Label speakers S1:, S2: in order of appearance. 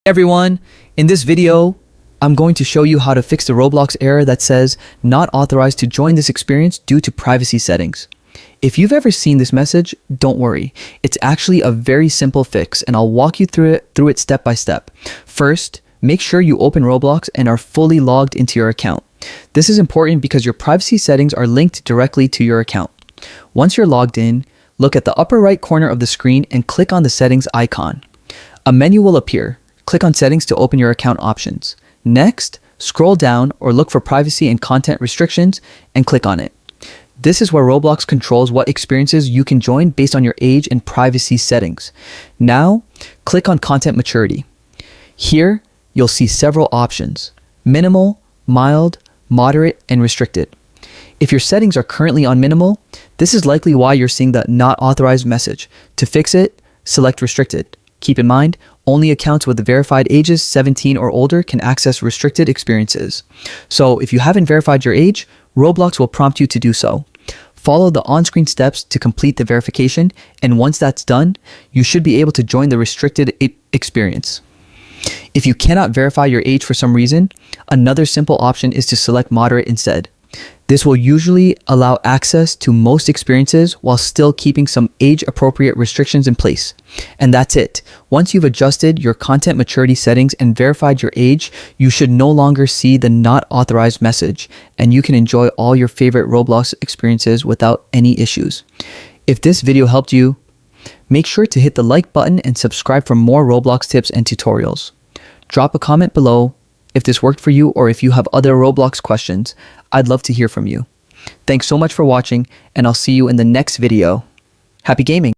S1: Everyone, in this video, I'm going to show you how to fix the Roblox error that says not authorized to join this experience due to privacy settings. If you've ever seen this message, don't worry. It's actually a very simple fix and I'll walk you through it step by step. First, make sure you open Roblox and are fully logged into your account. This is important because your privacy settings are linked directly to your account. Once you're logged in, look at the upper right corner of the screen and click on the settings icon. A menu will appear. Click on Settings to open your account options. Next, scroll down or look for Privacy and Content Restrictions and click on it. This is where Roblox controls what experiences you can join based on your age and privacy settings. Now, click on Content Maturity. Here, you'll see several options: minimal, mild, moderate, and restricted. If your settings are currently on minimal, this is likely why you're seeing the not authorized message. To fix it, select restricted. Keep in mind, only accounts with the verified ages 17 or older can access restricted experiences. So if you haven't verified your age, Roblox will prompt you to do so. Follow the on-screen steps to complete the verification, and once that's done, you should be able to join the restricted experience. If you cannot verify your age for some reason, another simple option is to select moderate instead. This will usually allow access to most experiences while still keeping some age-appropriate restrictions in place. And that's it. Once you've adjusted your content maturity settings and verified your age, you should no longer see the not authorized message, and you can enjoy all your favorite Roblox experiences without any issues. If this video helped you, make sure to hit the like button and subscribe for more Roblox tips and tutorials. Drop a comment below if this worked for you or if you have other Roblox questions. I'd love to hear from you. Thanks so much for watching, and I'll see you in the next video. Happy gaming!